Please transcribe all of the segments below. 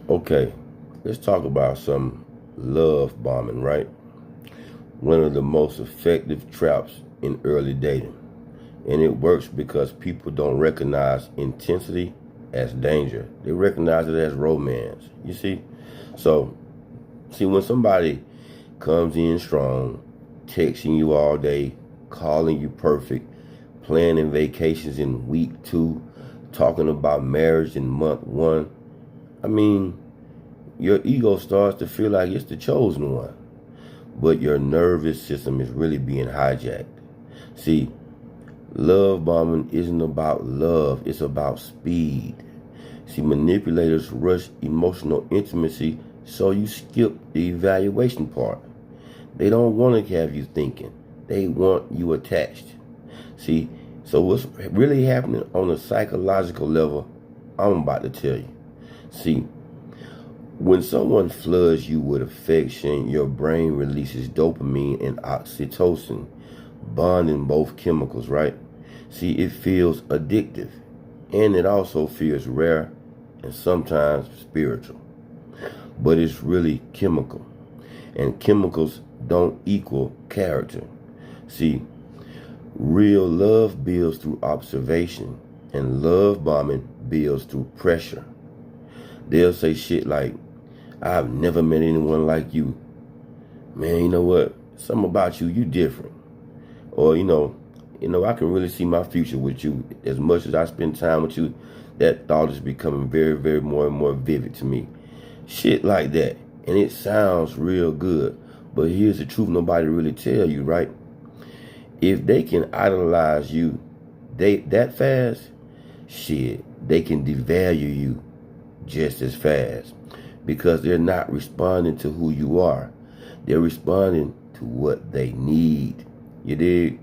Okay, let's talk about some love bombing, right? One of the most effective traps in early dating. And it works because people don't recognize intensity as danger. They recognize it as romance. You see? So, when somebody comes in strong, texting you all day, calling you perfect, planning vacations in week 2, talking about marriage in month 1, I mean, your ego starts to feel like it's the chosen one. But your nervous system is really being hijacked. See, love bombing isn't about love, it's about speed. See, manipulators rush emotional intimacy so you skip the evaluation part. They don't want to have you thinking, they want you attached. See, so what's really happening on a psychological level, I'm about to tell you. See, when someone floods you with affection, your brain releases dopamine and oxytocin, bonding both chemicals, right? See, it feels addictive, and it also feels rare and sometimes spiritual. But it's really chemical, and chemicals don't equal character. See, real love builds through observation, and love bombing builds through pressure. They'll say shit like, I've never met anyone like you. Man, you know what? Something about you, you different. Or, I can really see my future with you. As much as I spend time with you, that thought is becoming very, very more and more vivid to me. Shit like that. And it sounds real good. But here's the truth nobody really tell you, right? If they can idolize you that fast, shit, they can devalue you just as fast. Because they're not responding to who you are. They're responding to what they need. You dig?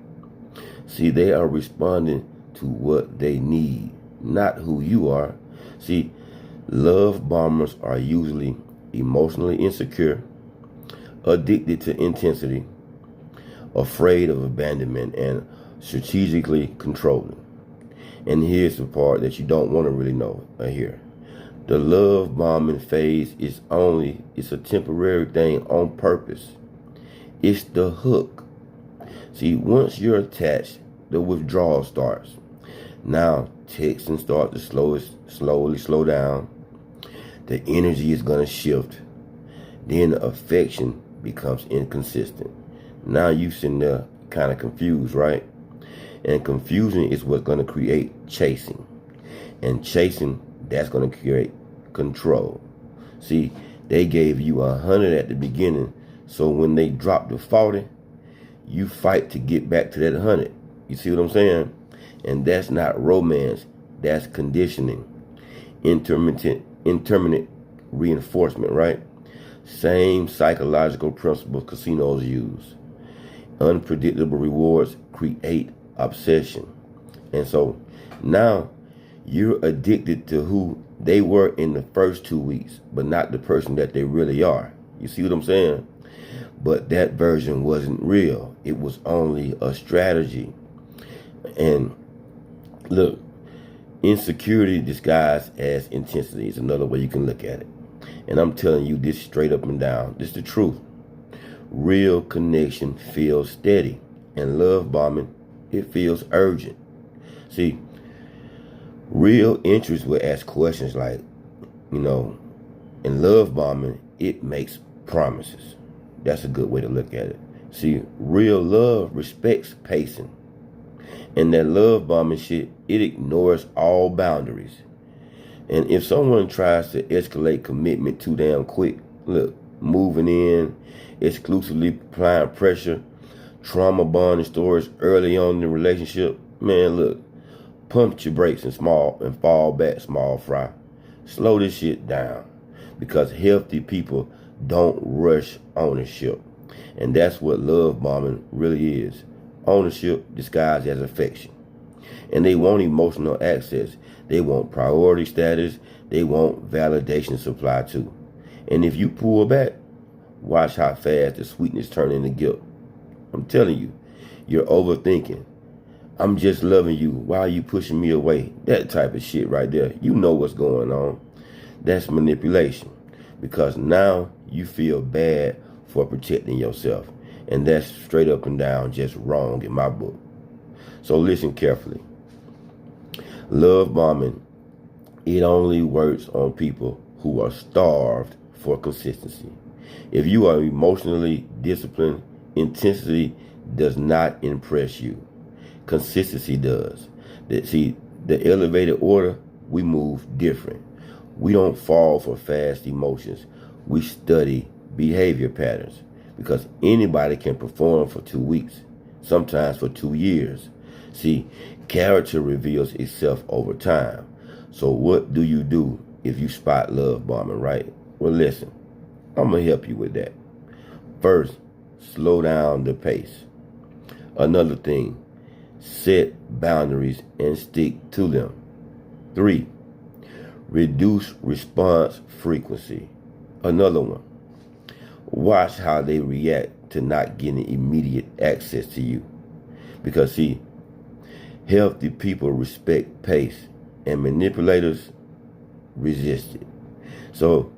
See, they are responding to what they need, not who you are. See, love bombers are usually emotionally insecure, addicted to intensity, afraid of abandonment, and strategically controlling. And here's the part that you don't want to really know or hear. The love bombing phase is it's a temporary thing on purpose. It's the hook. See, once you're attached, the withdrawal starts. Now, texting starts to slowly slow down. The energy is going to shift. Then the affection becomes inconsistent. Now you sitting there kind of confused, right? And confusion is what's going to create chasing. And chasing, that's going to create control. See, they gave you 100 at the beginning, so when they drop to 40, you fight to get back to that 100. You see what I'm saying? And that's not romance, that's conditioning. Intermittent reinforcement, right? Same psychological principles casinos use. Unpredictable rewards create obsession. And so now you're addicted to who they were in the first 2 weeks, but not the person that they really are. You see what I'm saying? But that version wasn't real. It was only a strategy. And look, insecurity disguised as intensity is another way you can look at it. And I'm telling you this straight up and down. This is the truth. Real connection feels steady, and love bombing, it feels urgent. See, real interest will ask questions like, in love bombing, it makes promises. That's a good way to look at it. See, real love respects pacing. And that love bombing shit, it ignores all boundaries. And if someone tries to escalate commitment too damn quick, look, moving in, exclusively applying pressure, trauma bonding stories early on in the relationship, man, look, pump your brakes and fall back, small fry. Slow this shit down, because healthy people don't rush ownership. And that's what love bombing really is. Ownership disguised as affection. And they want emotional access. They want priority status. They want validation supply too. And if you pull back, watch how fast the sweetness turn into guilt. I'm telling you, you're overthinking. I'm just loving you. Why are you pushing me away? That type of shit right there. You know what's going on. That's manipulation. because now you feel bad for protecting yourself. And that's straight up and down just wrong in my book. So listen carefully. Love bombing, it only works on people who are starved for consistency. If you are emotionally disciplined, intensity does not impress you. Consistency does. See, the elevated order, we move different. We don't fall for fast emotions. We study behavior patterns, because anybody can perform for 2 weeks, sometimes for 2 years. See, character reveals itself over time. So what do you do if you spot love bombing, right? Well, listen, I'm going to help you with that. First, slow down the pace. Another thing, set boundaries and stick to them. 3, reduce response frequency. Another one, watch how they react to not getting immediate access to you. Because see, healthy people respect pace, and manipulators resist it. So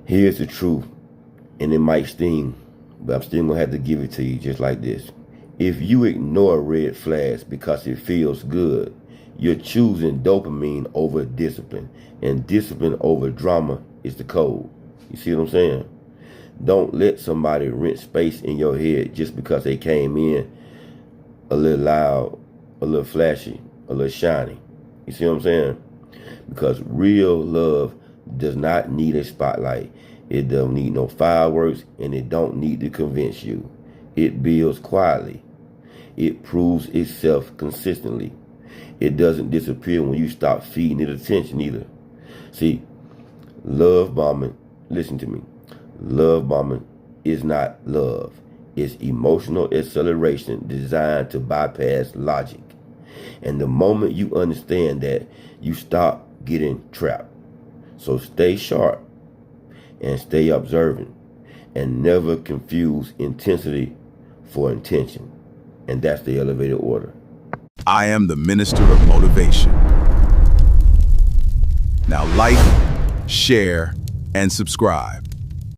here's the truth, and it might sting, but I'm still gonna have to give it to you just like this. If you ignore red flags because it feels good, you're choosing dopamine over discipline, and discipline over drama is the code. You see what I'm saying? Don't let somebody rent space in your head just because they came in a little loud, a little flashy, a little shiny. You see what I'm saying? Because real love does not need a spotlight. It don't need no fireworks, and it don't need to convince you. It builds quietly. It proves itself consistently. It doesn't disappear when you stop feeding it attention either. See, love bombing, listen to me. Love bombing is not love. It's emotional acceleration designed to bypass logic. And the moment you understand that, you stop getting trapped. So stay sharp and stay observant, and never confuse intensity for intention. And that's the elevated order. I am the minister of motivation. Now like, share, and subscribe.